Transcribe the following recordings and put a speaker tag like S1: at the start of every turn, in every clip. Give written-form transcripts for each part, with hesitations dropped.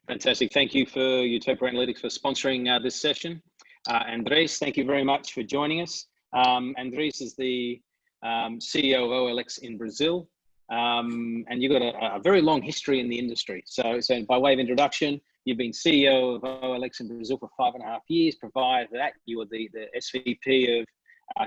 S1: Fantastic. Thank you for Utopia Analytics for sponsoring this session. Andries, thank you very much for joining us. Andries is the CEO of OLX in Brazil, and you've got a very long history in the industry. So by way of introduction, you've been CEO of OLX in Brazil for 5.5 years. Prior to that, you were the SVP of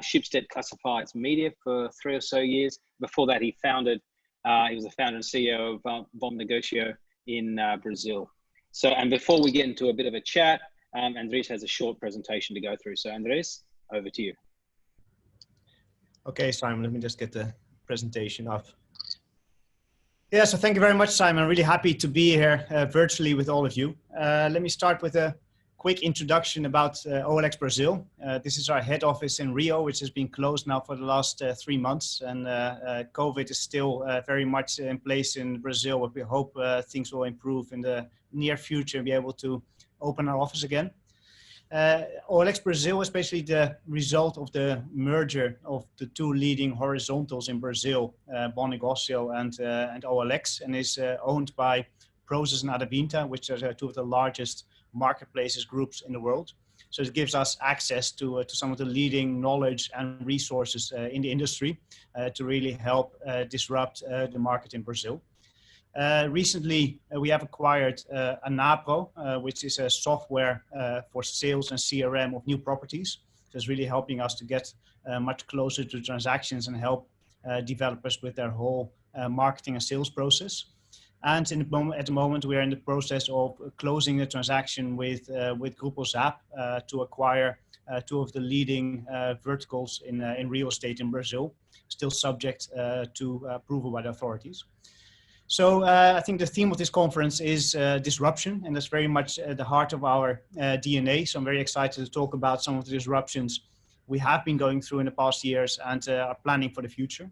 S1: Schibsted Classifieds Media for 3 or so years. Before that, he was the founder and CEO of Bom Negócio in Brazil. So, and before we get into a bit of a chat, Andries has a short presentation to go through. So Andries, over to you.
S2: Okay, Simon, let me just get the presentation up. Yeah, so thank you very much, Simon. I'm really happy to be here virtually with all of you. Let me start with a quick introduction about OLX Brazil. This is our head office in Rio, which has been closed now for the last 3 months. And COVID is still very much in place in Brazil, but we hope things will improve in the near future and be able to open our office again. OLX Brazil is basically the result of the merger of the 2 leading horizontals in Brazil, Bom Negócio and OLX, and is owned by Prosus and Adevinta, which are 2 of the largest marketplaces groups in the world. So it gives us access to some of the leading knowledge and resources in the industry to really help disrupt the market in Brazil. Recently, we have acquired Anapro, which is a software for sales and CRM of new properties. So it's really helping us to get much closer to transactions and help developers with their whole marketing and sales process. And at the moment, we are in the process of closing the transaction with Grupo Zap to acquire 2 of the leading verticals in real estate in Brazil, still subject to approval by the authorities. So I think the theme of this conference is disruption, and that's very much at the heart of our DNA. So I'm very excited to talk about some of the disruptions we have been going through in the past years and are planning for the future.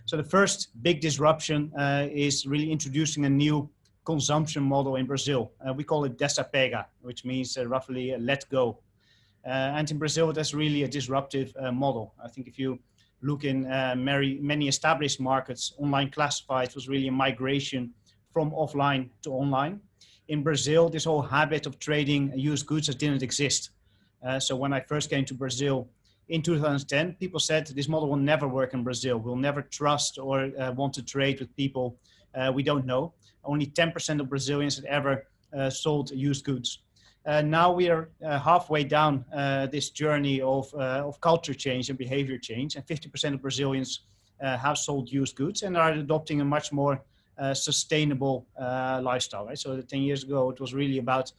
S2: So the first big disruption is really introducing a new consumption model in Brazil. We call it desapega, which means roughly let go. And in Brazil, that's really a disruptive model. I think if you look in many established markets, online classifieds was really a migration from offline to online. In Brazil, this whole habit of trading used goods didn't exist. So when I first came to Brazil, in 2010, people said this model will never work in Brazil. We'll never trust or want to trade with people we don't know. Only 10% of Brazilians had ever sold used goods. Now we are halfway down this journey of culture change and behavior change, and 50% of Brazilians have sold used goods and are adopting a much more sustainable lifestyle. Right? So 10 years ago, it was really about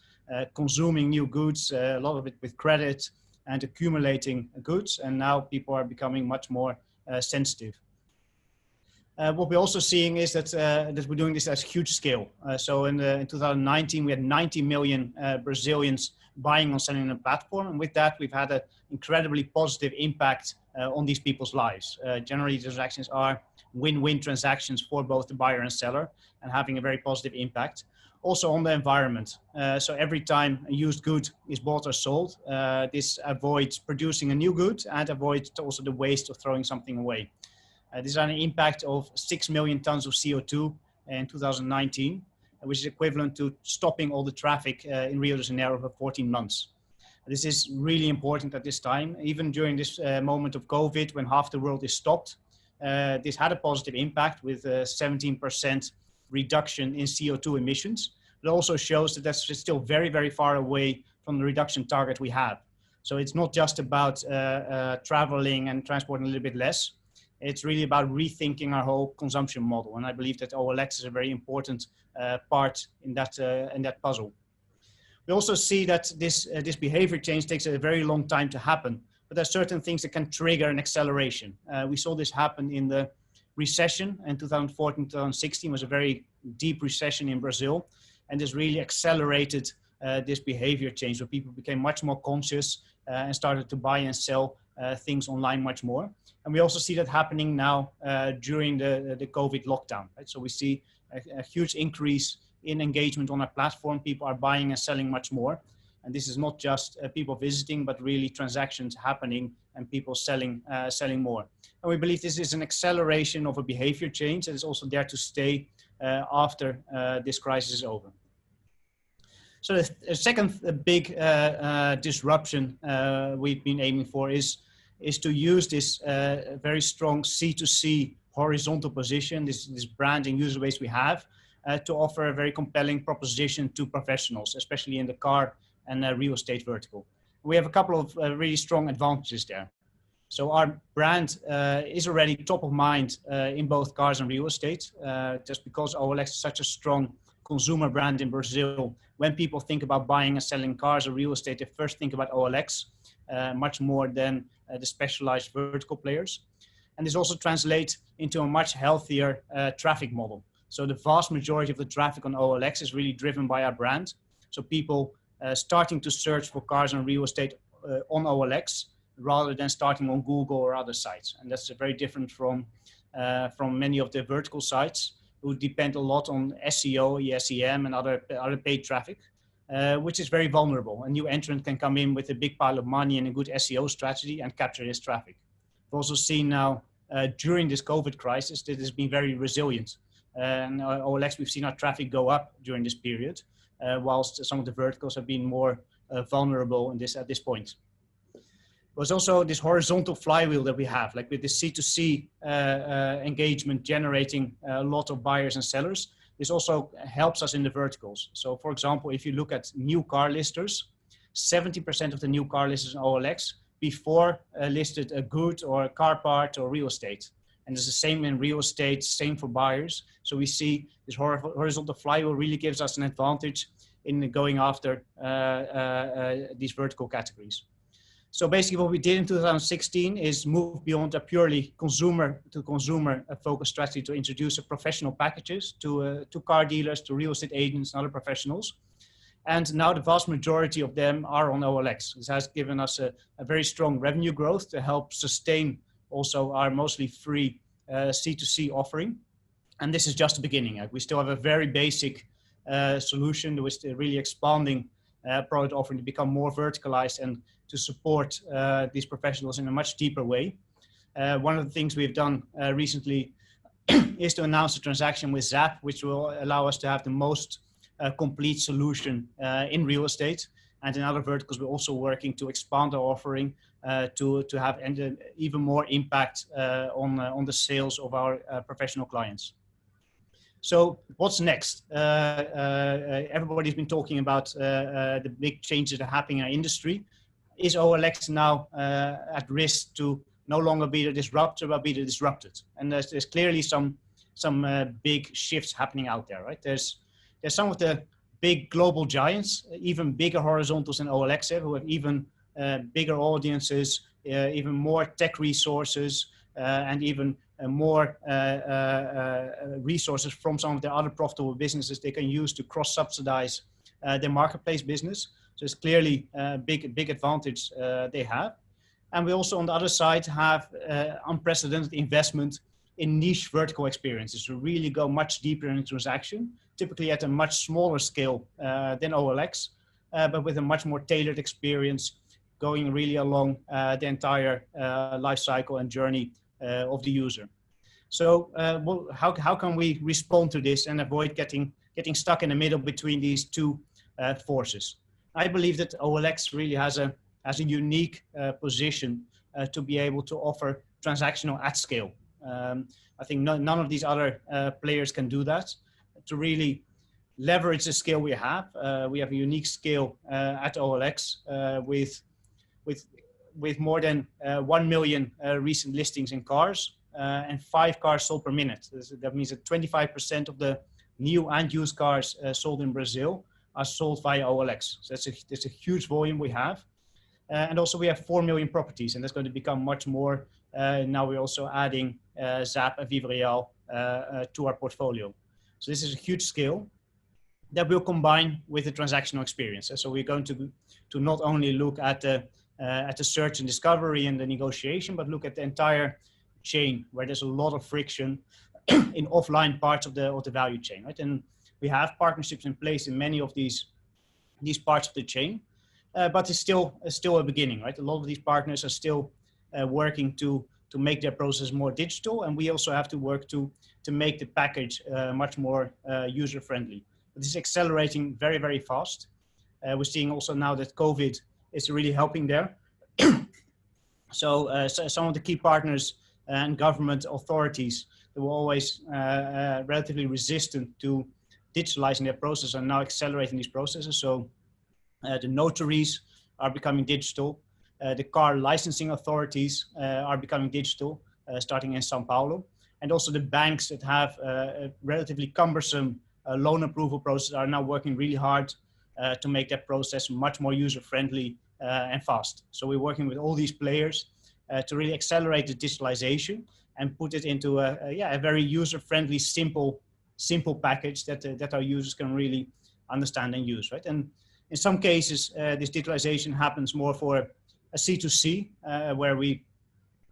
S2: consuming new goods, a lot of it with credit, and accumulating goods, and now people are becoming much more sensitive. What we're also seeing is that we're doing this at huge scale. So in 2019, we had 90 million Brazilians buying and selling on the platform, and with that, we've had an incredibly positive impact on these people's lives. Generally, transactions are win-win transactions for both the buyer and seller, and having a very positive impact. Also on the environment. So every time a used good is bought or sold, this avoids producing a new good and avoids also the waste of throwing something away. This had an impact of 6 million tons of CO2 in 2019, which is equivalent to stopping all the traffic in Rio de Janeiro for 14 months. This is really important at this time. Even during this moment of COVID, when half the world is stopped, this had a positive impact with 17% reduction in CO2 emissions. It also shows that that's still very, very far away from the reduction target we have. So it's not just about traveling and transporting a little bit less. It's really about rethinking our whole consumption model. And I believe that OLX is a very important part in that puzzle. We also see that this behavior change takes a very long time to happen, but there are certain things that can trigger an acceleration. We saw this happen in the recession in 2014, 2016 was a very deep recession in Brazil, and this really accelerated this behavior change where people became much more conscious and started to buy and sell things online much more. And we also see that happening now during the COVID lockdown. Right? So we see a huge increase in engagement on our platform. People are buying and selling much more. And this is not just people visiting, but really transactions happening and people selling more. And we believe this is an acceleration of a behavior change that is also there to stay after this crisis is over. So the second big disruption we've been aiming for is to use this very strong C2C horizontal position, this brand and user base we have, to offer a very compelling proposition to professionals, especially in the car and real estate vertical. We have a couple of really strong advantages there. So our brand is already top of mind in both cars and real estate, just because OLX is such a strong consumer brand in Brazil. When people think about buying and selling cars or real estate, they first think about OLX, much more than the specialized vertical players. And this also translates into a much healthier traffic model. So the vast majority of the traffic on OLX is really driven by our brand. So people starting to search for cars and real estate on OLX rather than starting on Google or other sites. And that's very different from many of the vertical sites who depend a lot on SEO, SEM, and other paid traffic, which is very vulnerable. A new entrant can come in with a big pile of money and a good SEO strategy and capture this traffic. We've also seen now during this COVID crisis that it has been very resilient. And OLX, we've seen our traffic go up during this period, whilst some of the verticals have been more vulnerable in at this point. There's also this horizontal flywheel that we have, like with the C2C engagement generating a lot of buyers and sellers. This also helps us in the verticals. So for example, if you look at new car listers, 70% of the new car listers on OLX before listed a good or a car part or real estate. And it's the same in real estate, same for buyers. So we see this horizontal flywheel really gives us an advantage in going after these vertical categories. So basically what we did in 2016 is move beyond a purely consumer focused strategy to introduce professional packages to car dealers, to real estate agents and other professionals. And now the vast majority of them are on OLX. This has given us a very strong revenue growth to help sustain also our mostly free C2C offering. And this is just the beginning. We still have a very basic solution. We're still really expanding product offering to become more verticalized and to support these professionals in a much deeper way. One of the things we've done recently is to announce a transaction with Zap, which will allow us to have the most complete solution in real estate. And in other verticals, we're also working to expand our offering to have even more impact on the sales of our professional clients. So what's next? Everybody's been talking about the big changes that are happening in our industry. Is OLX now at risk to no longer be the disruptor, but be the disrupted? And there's clearly some big shifts happening out there, right? There's some of the big global giants, even bigger horizontals than OLX, who have even bigger audiences, even more tech resources, and even more resources from some of their other profitable businesses they can use to cross-subsidize their marketplace business. So it's clearly a big advantage they have. And we also, on the other side, have unprecedented investment in niche vertical experiences to really go much deeper in the transaction, typically at a much smaller scale than OLX, but with a much more tailored experience going really along the entire life cycle and journey of the user. So how can we respond to this and avoid getting stuck in the middle between these two forces? I believe that OLX really has a unique position to be able to offer transactional at scale. I think none of these other players can do that. To really leverage the scale we have a unique scale at OLX with more than 1 million recent listings in cars and 5 cars sold per minute. That means that 25% of the new and used cars sold in Brazil are sold via OLX. So that's a huge volume we have. And also we have 4 million properties, and that's going to become much more. Now we're also adding Zap and Vivreal to our portfolio. So this is a huge scale that we'll combine with the transactional experience. So we're going to not only look at the search and discovery and the negotiation, but look at the entire chain where there's a lot of friction in offline parts of the value chain, right? And we have partnerships in place in many of these parts of the chain, but it's still a beginning, right? A lot of these partners are still working to make their process more digital, and we also have to work to make the package much more user friendly. This is accelerating very, very fast. We're seeing also now that COVID is really helping there. So some of the key partners and government authorities that were always relatively resistant to digitalizing their process are now accelerating these processes. So the notaries are becoming digital. The car licensing authorities are becoming digital, starting in Sao Paulo. And also the banks that have a relatively cumbersome loan approval process are now working really hard to make that process much more user-friendly and fast. So we're working with all these players to really accelerate the digitalization and put it into a very user-friendly, simple package that our users can really understand and use, right? And in some cases, this digitalization happens more for a C2C, where we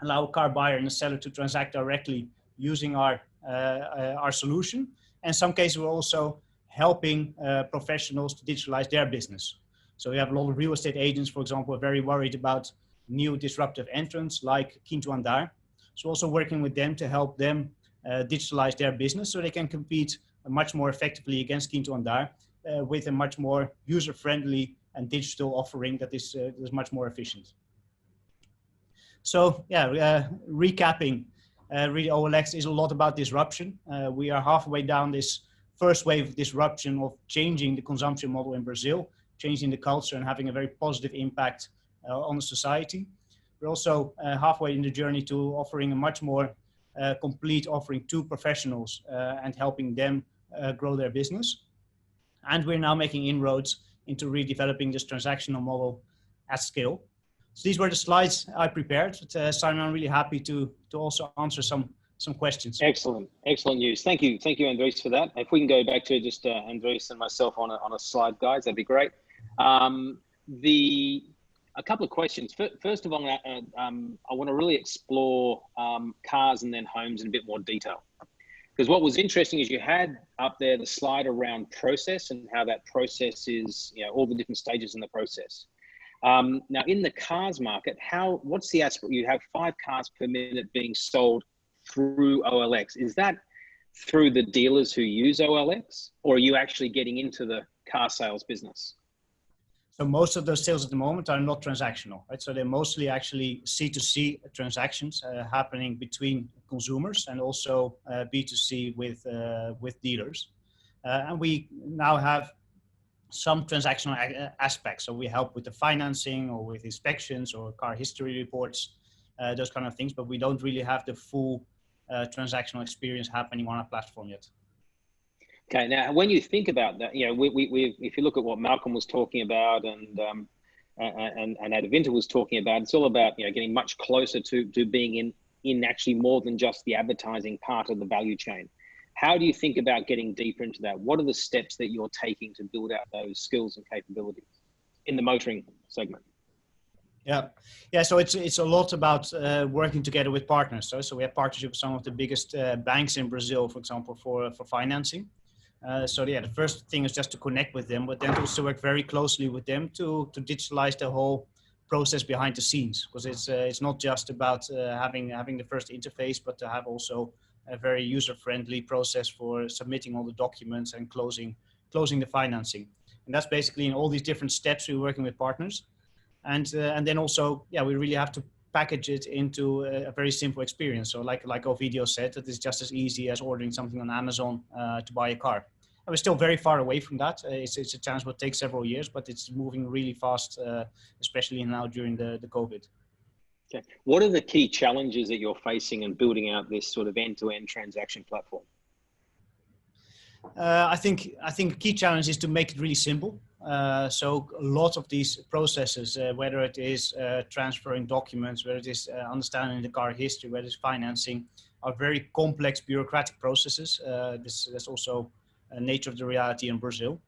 S2: allow a car buyer and a seller to transact directly using our solution. And in some cases, we're also helping professionals to digitalize their business. So we have a lot of real estate agents, for example, are very worried about new disruptive entrants like Quinto Andar. So also working with them to help them digitalize their business so they can compete much more effectively against Quinto Andar with a much more user-friendly and digital offering that is much more efficient. So yeah, recapping, really OLX is a lot about disruption. We are halfway down this first wave of disruption of changing the consumption model in Brazil, changing the culture and having a very positive impact on the society. We're also halfway in the journey to offering a much more complete offering to professionals and helping them grow their business. And we're now making inroads into redeveloping this transactional model at scale. So these were the slides I prepared. But, Simon, I'm really happy to also answer some questions.
S1: Excellent news. Thank you, Andries, for that. If we can go back to just Andries and myself on a slide, guys, that'd be great. A couple of questions. First of all, I want to really explore cars and then homes in a bit more detail. Because what was interesting is you had up there the slide around process and how that process is, all the different stages in the process. Now in the cars market, what's the aspect? You have 5 cars per minute being sold through OLX. Is that through the dealers who use OLX, or are you actually getting into the car sales business?
S2: So most of those sales at the moment are not transactional, right? So they're mostly actually C2C transactions happening between consumers and also B2C with dealers. And we now have some transactional aspects. So we help with the financing or with inspections or car history reports, those kind of things, but we don't really have the full transactional experience happening on our platform yet.
S1: Okay, now when you think about that, if you look at what Malcolm was talking about and Adevinta was talking about, it's all about getting much closer to being in actually more than just the advertising part of the value chain. How do you think about getting deeper into that? What are the steps that you're taking to build out those skills and capabilities in the motoring segment?
S2: Yeah. So it's a lot about working together with partners. So we have partnership with some of the biggest banks in Brazil, for example, for financing. So the first thing is just to connect with them, but then also work very closely with them to digitalize the whole process behind the scenes, because it's not just about having the first interface, but to have also a very user-friendly process for submitting all the documents and closing the financing. And that's basically in all these different steps we're working with partners. And then also, we really have to package it into a very simple experience. So like Ovidio said, that it's just as easy as ordering something on Amazon to buy a car. And we're still very far away from that. It's a chance will take several years, but it's moving really fast, especially now during the COVID.
S1: Okay. What are the key challenges that you're facing in building out this sort of end-to-end transaction platform?
S2: I think the key challenge is to make it really simple. So a lot of these processes, whether it is transferring documents, whether it is understanding the car history, whether it's financing, are very complex bureaucratic processes. That's also a nature of the reality in Brazil.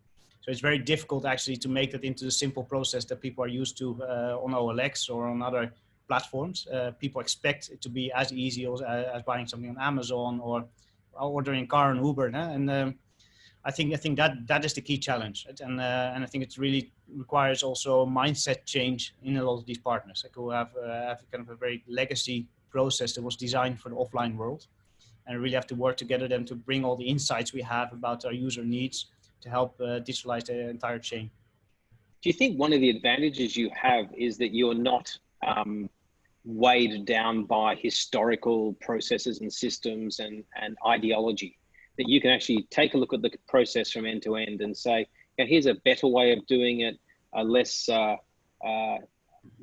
S2: So it's very difficult actually to make that into the simple process that people are used to on OLX or on other platforms. People expect it to be as easy as buying something on Amazon or ordering a car on Uber. And I think that is the key challenge, right? And I think it really requires also a mindset change in a lot of these partners, like who have kind of a very legacy process that was designed for the offline world, and really have to work together then to bring all the insights we have about our user needs to help digitalize the entire chain.
S1: Do you think one of the advantages you have is that you're not weighed down by historical processes and systems and ideology, that you can actually take a look at the process from end to end and say, yeah, here's a better way of doing it, a less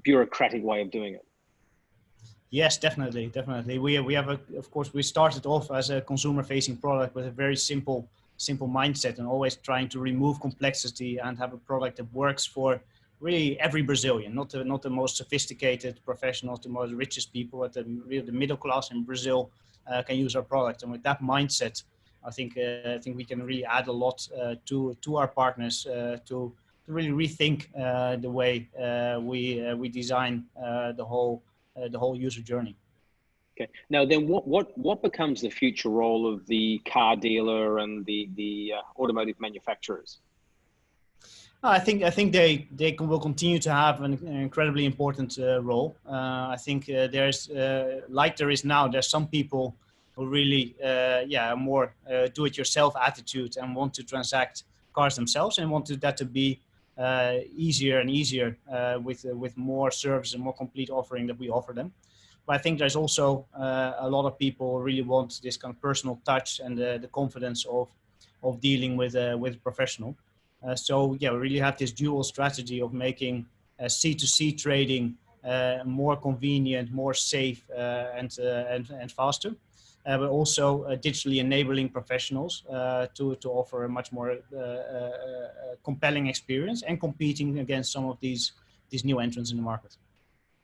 S1: bureaucratic way of doing it?
S2: Yes, definitely, definitely. We have of course, we started off as a consumer-facing product with a very simple mindset, and always trying to remove complexity and have a product that works for really every Brazilian, not the most sophisticated professionals, the most richest people, but really the middle class in Brazil can use our product. And with that mindset, I think we can really add a lot to our partners to really rethink the way we design the whole user journey.
S1: Okay. Now, then, what becomes the future role of the car dealer and the automotive manufacturers?
S2: I think they will continue to have an incredibly important role. I think there's like there is now. There's some people who really more do-it-yourself attitude and want to transact cars themselves, and want that to be easier and easier with more service and more complete offering that we offer them. But I think there's also a lot of people who really want this kind of personal touch and the confidence of dealing with a professional. So yeah, we really have this dual strategy of making C2C trading more convenient, more safe, and faster. But also digitally enabling professionals to offer a much more compelling experience and competing against some of these new entrants in the market.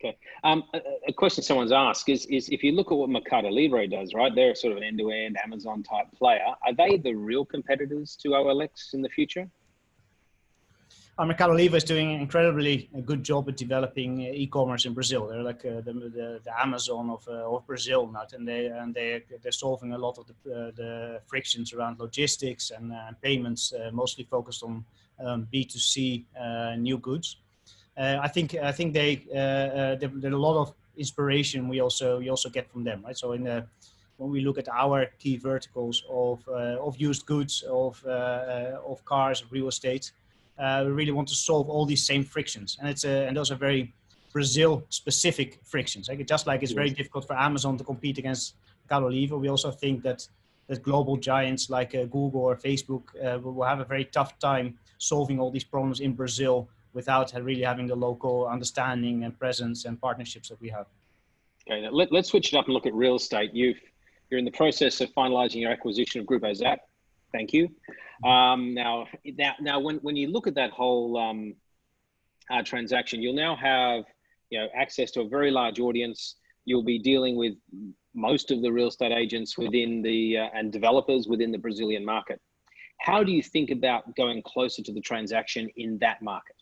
S1: Okay. A question someone's asked is if you look at what Mercado Libre does, right? They're sort of an end-to-end Amazon type player. Are they the real competitors to OLX in the future?
S2: Mercado Libre is doing an incredibly good job at developing e-commerce in Brazil. They're like the Amazon of Brazil now, and they're solving a lot of the frictions around logistics and payments, mostly focused on B2C new goods. I think there's a lot of inspiration we also get from them, right? So when we look at our key verticals of used goods, of cars, of real estate. We really want to solve all these same frictions, and those are very Brazil-specific frictions. Just like it's very difficult for Amazon to compete against Mercado Libre, we also think that global giants like Google or Facebook will have a very tough time solving all these problems in Brazil without really having the local understanding and presence and partnerships that we have.
S1: Okay, now let's switch it up and look at real estate. You're in the process of finalizing your acquisition of Grupo Zap. Thank you. Now, when you look at that whole transaction, you'll now have access to a very large audience. You'll be dealing with most of the real estate agents within and developers within the Brazilian market. How do you think about going closer to the transaction in that market?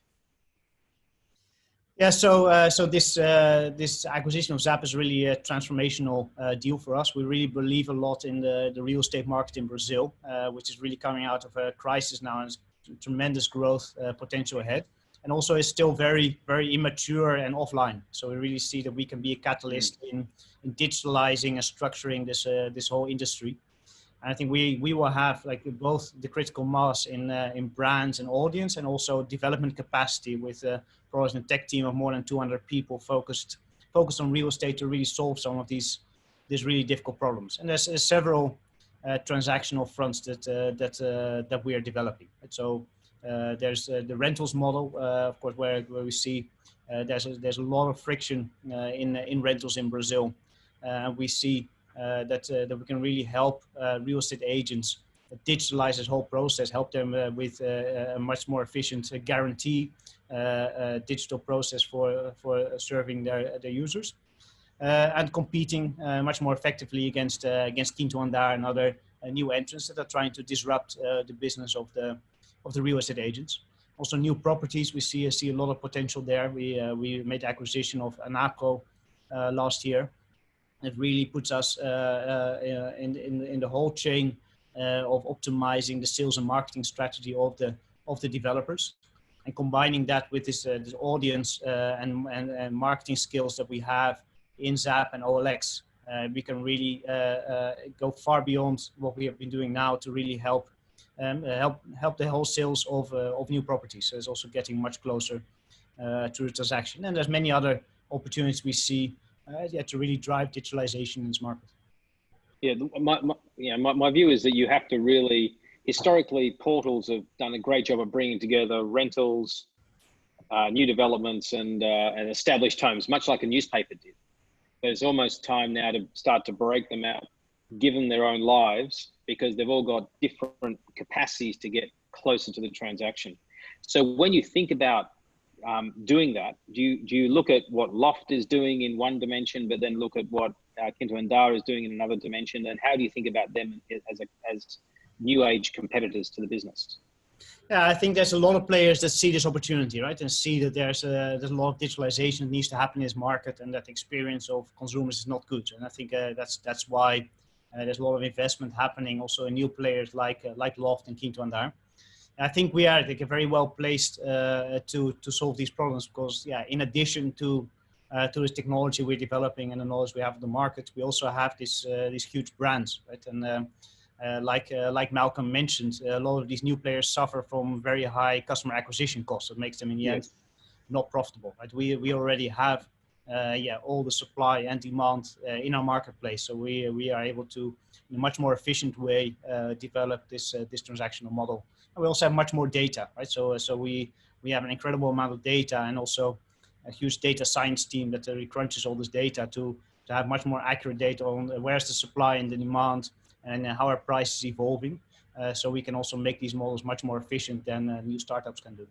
S2: Yeah, so this acquisition of Zap is really a transformational deal for us. We really believe a lot in the real estate market in Brazil, which is really coming out of a crisis now, and tremendous growth potential ahead. And also is still very, very immature and offline. So we really see that we can be a catalyst in digitalizing and structuring this whole industry. And I think we will have like both the critical mass in brands and audience, and also development capacity with a product and tech team of more than 200 people focused on real estate to really solve some of these really difficult problems. And there's several transactional fronts that we are developing. So there's the rentals model, of course, where we see there's a lot of friction in rentals in Brazil. We see that we can really help real estate agents digitalize this whole process, help them with a much more efficient guarantee digital process for serving their users, and competing much more effectively against Quinto Andar and other new entrants that are trying to disrupt the business of the real estate agents. Also, new properties, we see a lot of potential there. We made acquisition of Anaco last year. It really puts us in the whole chain of optimizing the sales and marketing strategy of the developers, and combining that with this audience and marketing skills that we have in Zap and OLX. We can really go far beyond what we have been doing now to really help help the whole sales of new properties. So it's also getting much closer to the transaction. And there's many other opportunities we see to really drive digitalization in this market.
S1: Yeah, my view is that you have to really, historically, portals have done a great job of bringing together rentals, new developments, and established homes, much like a newspaper did. But it's almost time now to start to break them out, give them their own lives, because they've all got different capacities to get closer to the transaction. So when you think about doing that, do you look at what Loft is doing in one dimension, but then look at what Kinto and Dar is doing in another dimension, and how do you think about them as new age competitors to the business?
S2: Yeah, I think there's a lot of players that see this opportunity, right, and see that there's a lot of digitalization that needs to happen in this market, and that the experience of consumers is not good. And I think that's why there's a lot of investment happening also in new players like Loft and Kinto and Dar. I think we are very well placed to solve these problems, because in addition to this technology we're developing and the knowledge we have of the market, we also have these huge brands, right? And like Malcolm mentioned, a lot of these new players suffer from very high customer acquisition costs. That makes them in the end not profitable, right? We already have all the supply and demand in our marketplace, so we are able to, in a much more efficient way, develop this transactional model. And we also have much more data, right? So we have an incredible amount of data, and also a huge data science team that crunches all this data to have much more accurate data on where's the supply and the demand, and how our price is evolving. So we can also make these models much more efficient than new startups can do.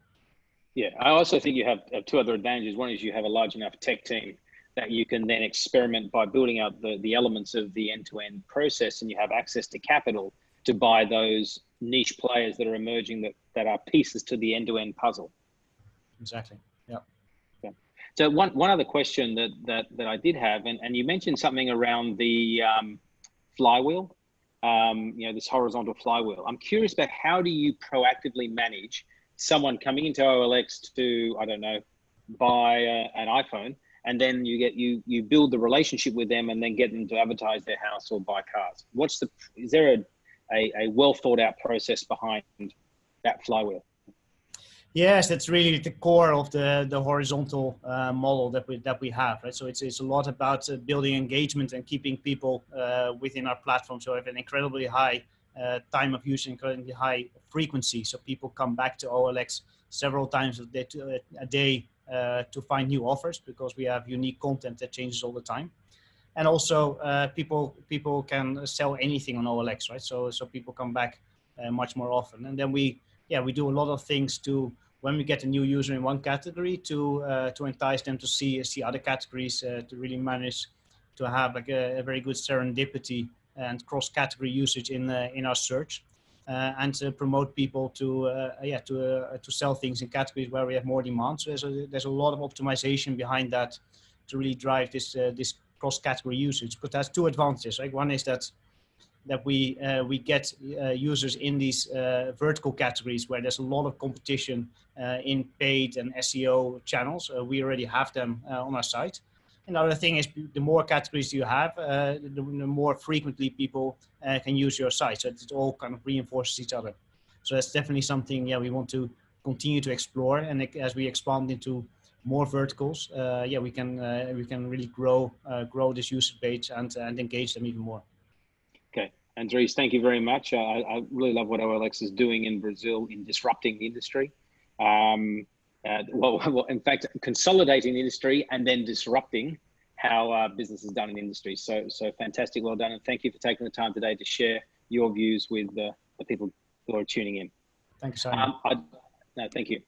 S1: Yeah, I also think you have two other advantages. One is you have a large enough tech team that you can then experiment by building out the elements of the end-to-end process, and you have access to capital to buy those niche players that are emerging that are pieces to the end-to-end puzzle.
S2: Exactly. Yeah.
S1: Okay. So one other question that I did have, and you mentioned something around the flywheel, this horizontal flywheel. I'm curious about, how do you proactively manage someone coming into OLX to, I don't know, buy an iPhone, and then you build the relationship with them and then get them to advertise their house or buy cars? Is there a well thought out process behind that flywheel?
S2: Yes, that's really the core of the horizontal model that we have, right? So it's a lot about building engagement and keeping people within our platform. So we have an incredibly high time of use, incredibly high frequency. So people come back to OLX several times a day to find new offers, because we have unique content that changes all the time. And also people can sell anything on OLX, right? So people come back much more often. And then we do a lot of things to, when we get a new user in one category, to entice them to see other categories, to really manage to have like a very good serendipity and cross-category usage in our search, and to promote people to sell things in categories where we have more demand. So there's a lot of optimization behind that to really drive this cross-category usage. But that's two advantages, right? One is that we get users in these vertical categories where there's a lot of competition in paid and SEO channels. We already have them on our site. Another thing is, the more categories you have, the more frequently people can use your site. So it all kind of reinforces each other. So that's definitely something we want to continue to explore. And as we expand into more verticals, we can really grow this user base and engage them even more.
S1: Okay, Andries, thank you very much. I really love what OLX is doing in Brazil in disrupting the industry. In fact, consolidating the industry and then disrupting how business is done in the industry. So fantastic, well done, and thank you for taking the time today to share your views with the people who are tuning in.
S2: Thank you, Simon.
S1: No, thank you.